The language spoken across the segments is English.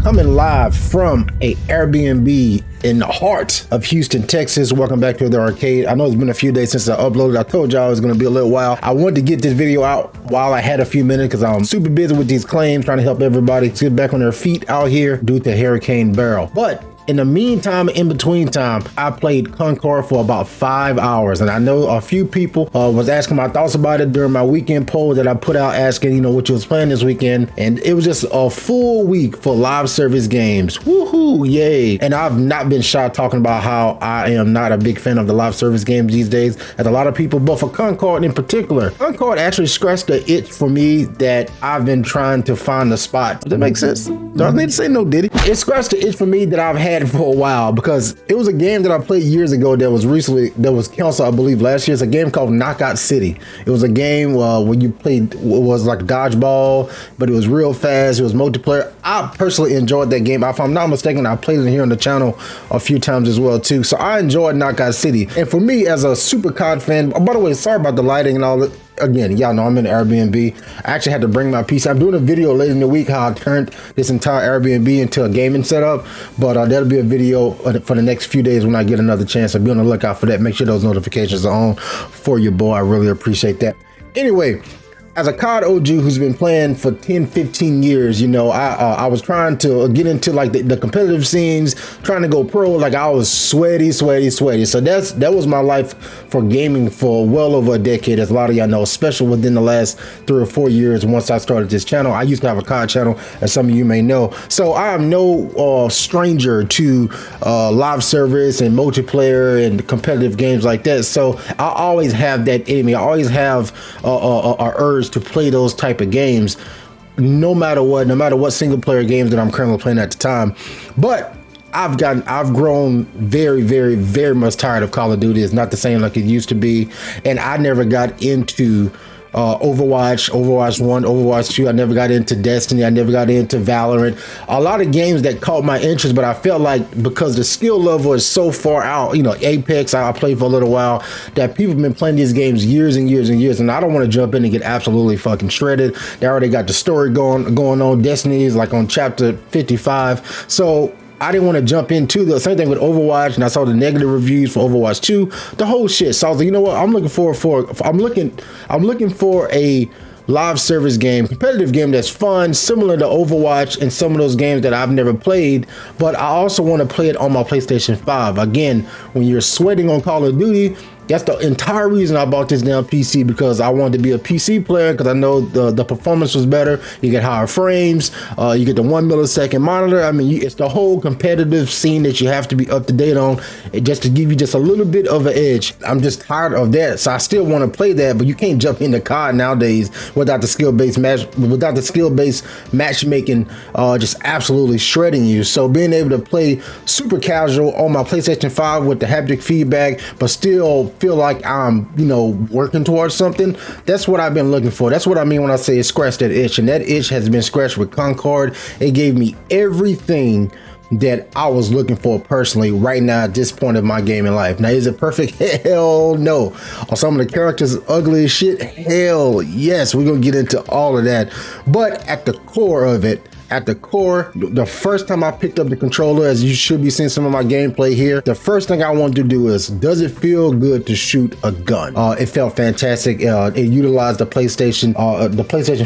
coming live from a Airbnb in the heart of Houston, Texas. Welcome back to the arcade. I know it's been a few days since I uploaded. I told y'all it was going to be a little while. I wanted to get this video out while I had a few minutes because I'm super busy with these claims, trying to help everybody get back on their feet out here due to Hurricane Beryl. But in the meantime, in between time, I played Concord for about 5 hours. And I know a few people was asking my thoughts about it during my weekend poll that I put out asking, what you was playing this weekend. And it was just a full week for live service games. Woohoo, yay. And I've not been shy talking about how I am not a big fan of the live service games these days, as a lot of people, but for Concord in particular, Concord actually scratched the itch for me that I've been trying to find the spot. Does that make sense? Do I need to say no, did it? It scratched the itch for me that I've had for a while, because it was a game that I played years ago that was canceled, I believe, last year. It's a game called Knockout City. It was a game where you played, it was like dodgeball, but it was real fast. It was multiplayer. I personally enjoyed that game. If I'm not mistaken, I played it here on the channel a few times as well too. So I enjoyed Knockout City. And for me as a super COD fan, by the way, sorry about the lighting and all that. Again, y'all know I'm in Airbnb. I actually had to bring my PC. I'm doing a video later in the week how I turned this entire Airbnb into a gaming setup, but that'll be a video for the next few days when I get another chance. So be on the lookout for that. Make sure those notifications are on for your boy. I really appreciate that. Anyway, as a COD OG who's been playing for 10, 15 years, I was trying to get into like the competitive scenes, trying to go pro. Like I was sweaty. So that was my life for gaming for well over a decade, as a lot of y'all know, especially within the last 3 or 4 years. Once I started this channel, I used to have a COD channel, as some of you may know. So I am no stranger to live service and multiplayer and competitive games like that. So I always have that in me. I always have a urge to play those type of games, no matter what single player games that I'm currently playing at the time. But I've grown very, very, very much tired of Call of Duty. It's not the same like it used to be. And I never got into Overwatch 1, Overwatch 2. I never got into Destiny. I never got into Valorant. A lot of games that caught my interest, but I felt like because the skill level is so far out, Apex, I played for a little while, that people have been playing these games years and years and years, and I don't want to jump in and get absolutely fucking shredded. They already got the story going on. Destiny is like on chapter 55. So I didn't want to jump into the same thing with Overwatch, and I saw the negative reviews for Overwatch 2, the whole shit. So I was like, you know what? I'm looking for a live service game, competitive game that's fun, similar to Overwatch and some of those games that I've never played, but I also want to play it on my PlayStation 5. Again, when you're sweating on Call of Duty, that's the entire reason I bought this damn PC, because I wanted to be a PC player, because I know the performance was better. You get higher frames, you get the 1 millisecond monitor. I mean, it's the whole competitive scene that you have to be up to date on, just to give you just a little bit of an edge. I'm just tired of that, so I still want to play that, but you can't jump into COD nowadays without the skill-based matchmaking just absolutely shredding you. So being able to play super casual on my PlayStation 5 with the haptic feedback, but still feel like I'm, working towards something, that's what I've been looking for. That's what I mean when I say scratch that itch, and that itch has been scratched with Concord. It gave me everything that I was looking for personally right now at this point of my gaming life. Now, is it perfect? Hell no. Are some of the characters ugly as shit? Hell yes. We're gonna get into all of that, but at the core of it, the first time I picked up the controller, as you should be seeing some of my gameplay here, the first thing I wanted to do is, does it feel good to shoot a gun? It felt fantastic. It utilized the PlayStation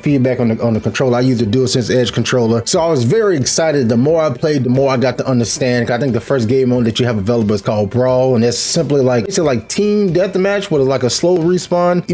feedback on the controller. I used a DualSense Edge controller, so I was very excited. The more I played, the more I got to understand. I think the first game mode that you have available is called Brawl, and it's simply like team deathmatch with like a slow respawn.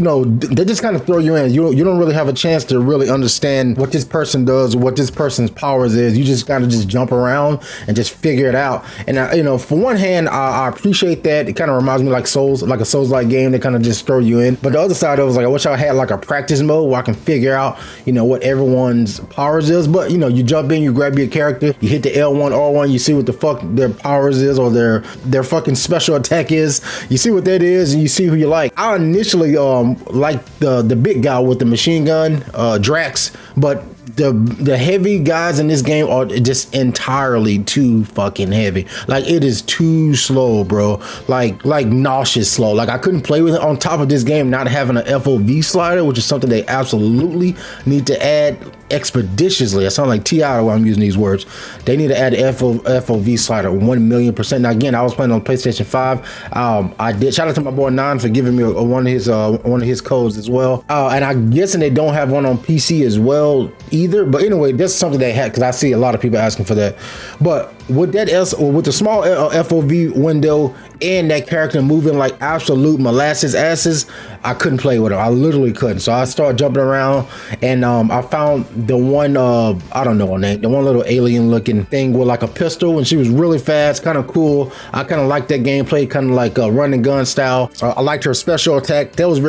They just kind of throw you in. You don't really have a chance to really understand what this person does, what this person's powers is. You just gotta just jump around and just figure it out. And for one hand, I appreciate that. It kind of reminds me like a Souls-like game that kind of just throw you in. But the other side of it was like, I wish I had like a practice mode where I can figure out, what everyone's powers is. But you jump in, you grab your character, you hit the L1, R1, you see what the fuck their powers is, or their fucking special attack is. You see what that is, and you see who you like. I initially liked the big guy with the machine gun, Drax, but the heavy guys in this game are just entirely too fucking heavy. Like, it is too slow, bro. Like nauseous slow. Like, I couldn't play with it. On top of this game not having an FOV slider, which is something they absolutely need to add expeditiously. I sound like T.I. when I'm using these words. They need to add the FOV slider 1,000,000%. Now again, I was playing on PlayStation 5. I did shout out to my boy Nine for giving me one of his codes as well. And I'm guessing they don't have one on PC as well either. But anyway, that's something they had because I see a lot of people asking for that. But with that with the small FOV window and that character moving like absolute molasses asses, I couldn't play with him. I literally couldn't. So I started jumping around, and I found the one I don't know her name, the one little alien looking thing with like a pistol, and she was really fast, kind of cool. I kind of liked that gameplay, kind of like a run and gun style. I liked her special attack. That was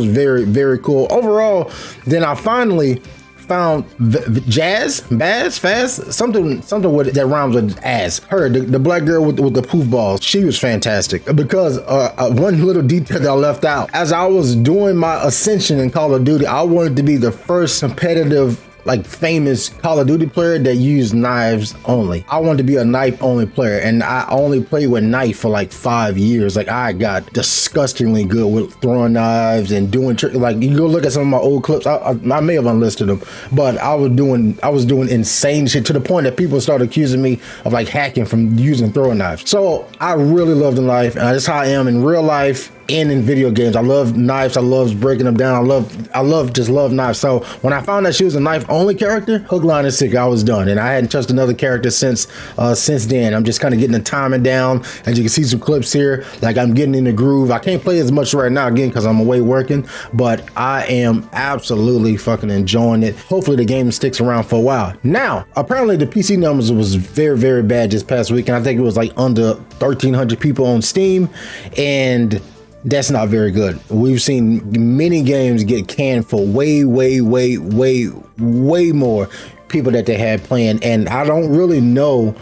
very cool overall. Then I finally found something with that rhymes with ass. Her, the black girl with the poof balls. She was fantastic because one little detail that I left out. As I was doing my ascension in Call of Duty, I wanted to be the first competitive, like, famous Call of Duty player that used knives only. I wanted to be a knife only player, and I only played with knife for like 5 years. Like, I got disgustingly good with throwing knives and doing like, you go look at some of my old clips. I may have unlisted them, but I was doing insane shit to the point that people started accusing me of like hacking from using throwing knives. So I really love the knife, and that's how I am in real life and in video games. I love knives. I love breaking them down. I love knives. So when I found that she was a knife only character, hook, line, and sinker, I was done. And I hadn't touched another character since then. I'm just kind of getting the timing down. As you can see some clips here, like I'm getting in the groove. I can't play as much right now again because I'm away working, but I am absolutely fucking enjoying it. Hopefully the game sticks around for a while. Now, apparently the PC numbers was very bad this past week, and I think it was like under 1,300 people on Steam, and that's not very good. We've seen many games get canned for way more people that they had playing, and I don't really know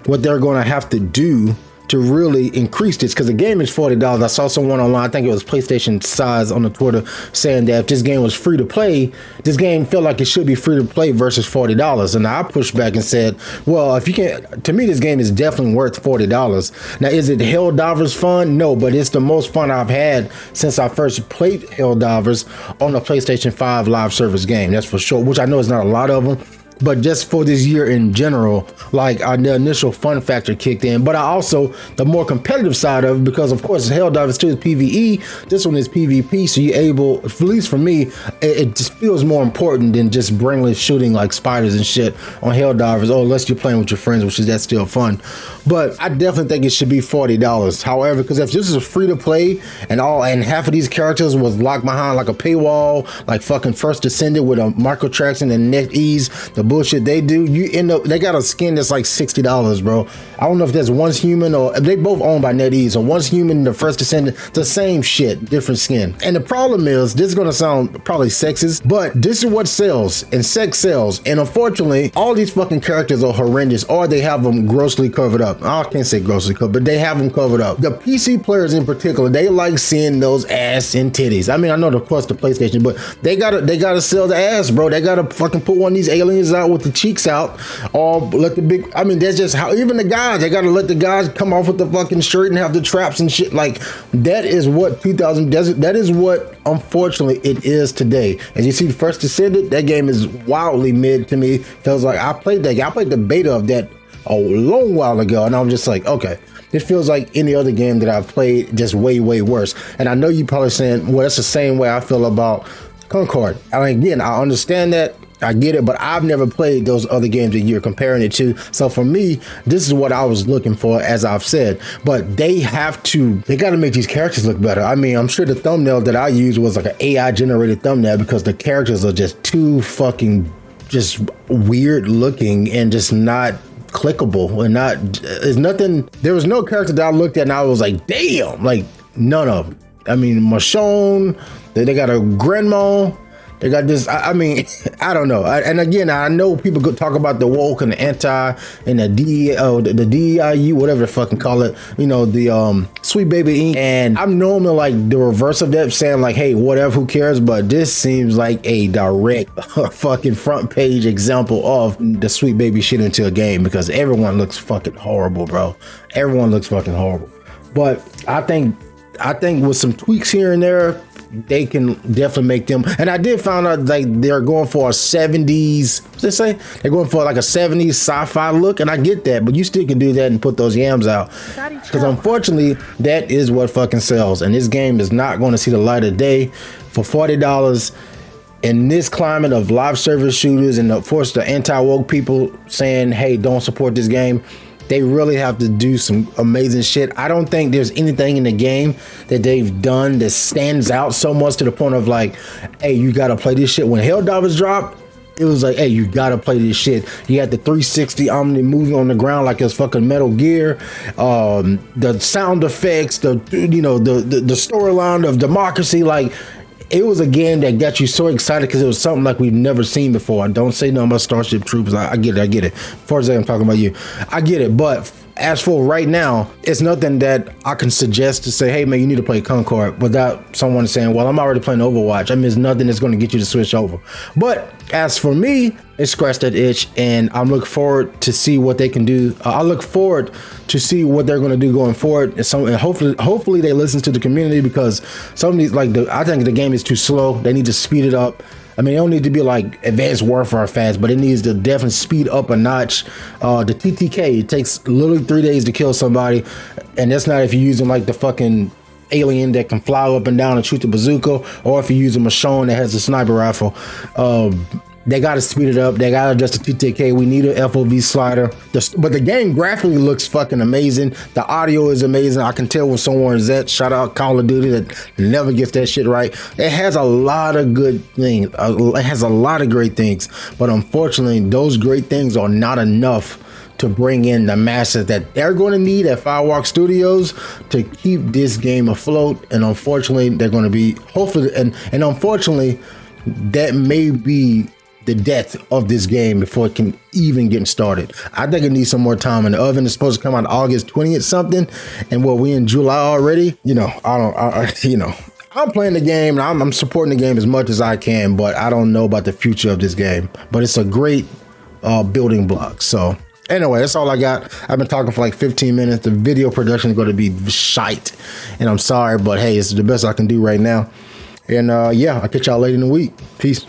what they're going to have to do to really increase this, because the game is $40. I saw someone online, I think it was PlayStation Size on the Twitter, saying that if this game was free to play, this game felt like it should be free to play versus $40. And I pushed back and said, well, if you can, to me, this game is definitely worth $40. Now, is it Helldivers fun? No, but it's the most fun I've had since I first played Helldivers on the PlayStation 5 live service game. That's for sure, which I know is not a lot of them. But just for this year in general, like the initial fun factor kicked in. But I also, the more competitive side of it, because of course Helldivers 2 is PvE, this one is PvP, so you're able, at least for me, it just feels more important than just brainless shooting like spiders and shit on Helldivers, or unless you're playing with your friends, which is that's still fun. But I definitely think it should be $40. However, because if this is free to play and half of these characters was locked behind like a paywall, like fucking First Descendant with a microtransaction and NetEase, the bullshit they do, you end up, they got a skin that's like $60, bro. I don't know if that's one's human or they both owned by NetEase, or one's human, the First Descendant, the same shit, different skin. And the problem is, this is gonna sound probably sexist, but this is what sells, and sex sells. And unfortunately, all these fucking characters are horrendous, or they have them grossly covered up. I can't say grossly covered, but they have them covered up. The PC players in particular, they like seeing those ass and titties. I mean, I know of course the PlayStation, but they gotta sell the ass, bro. They gotta fucking put one of these aliens out with the cheeks out, or let the big, I mean, that's just how, even the guys, they gotta let the guys come off with the fucking shirt and have the traps and shit. Like, that is what that is what unfortunately it is today. As you see, the First Descendant, that game is wildly mid to me. Feels like I played the beta of that a long while ago, and I'm just like, okay, it feels like any other game that I've played, just way worse. And I know you probably saying, well, that's the same way I feel about Concord. And again, I understand that, I get it, but I've never played those other games that you're comparing it to. So for me, this is what I was looking for, as I've said. But they got to make these characters look better. I mean, I'm sure the thumbnail that I used was like an AI generated thumbnail, because the characters are just too fucking just weird looking and just not clickable, and there was no character that I looked at and I was like, damn, like none of them. I mean, Michonne, they got a grandma, they got this, I mean, I don't know. And again, I know people could talk about the woke and the anti and the DEIU, whatever they fucking call it, you know, the Sweet Baby Inc. And I'm normally like the reverse of that, saying like, hey, whatever, who cares? But this seems like a direct fucking front page example of the Sweet Baby shit into a game, because everyone looks fucking horrible, bro. Everyone looks fucking horrible. But I think with some tweaks here and there, they can definitely make them. And I did find out like they're going for a 70s, what's they say? They're going for like a 70s sci-fi look, and I get that, but you still can do that and put those yams out. Because unfortunately, that is what fucking sells. And this game is not going to see the light of day for $40 in this climate of live service shooters and of course the anti-woke people saying, hey, don't support this game. They really have to do some amazing shit. I don't think there's anything in the game that they've done that stands out so much to the point of like, hey, you gotta play this shit. When Helldivers dropped, it was like, hey, you gotta play this shit. You had the 360 Omni moving on the ground like it's fucking Metal Gear. The sound effects, the storyline of democracy, like it was a game that got you so excited because it was something like we've never seen before. Don't say nothing about Starship Troopers. I get it. Forza, I'm talking about you. I get it. But as for right now, it's nothing that I can suggest to say, hey, man, you need to play Concord without someone saying, well, I'm already playing Overwatch. I mean, there's nothing that's going to get you to switch over. But as for me, it scratched that itch, and I'm looking forward to see what they can do. I look forward to see what they're going to do going forward. And hopefully they listen to the community, because some of these, I think the game is too slow. They need to speed it up. I mean, it don't need to be like advanced warfare fast, but it needs to definitely speed up a notch. The TTK, it takes literally 3 days to kill somebody, and that's not if you're using like the fucking alien that can fly up and down and shoot the bazooka, or if you use a Michonne that has a sniper rifle. They got to speed it up. They got to adjust the TTK. We need an FOV slider. But the game graphically looks fucking amazing. The audio is amazing. I can tell when someone is at. Shout out Call of Duty that never gets that shit right. It has a lot of good things. It has a lot of great things. But unfortunately, those great things are not enough to bring in the masses that they're going to need at Firewalk Studios to keep this game afloat. And unfortunately, they're going to be hopefully, and unfortunately, that may be the death of this game before it can even get started. I think it needs some more time. And the oven is supposed to come out August 20th something, and we in July already. I'm playing the game and I'm supporting the game as much as I can, but I don't know about the future of this game. But it's a great building block. So anyway, that's all I got. I've been talking for like 15 minutes. The video production is going to be shite, and I'm sorry, but hey, it's the best I can do right now. And yeah, I'll catch y'all later in the week. Peace.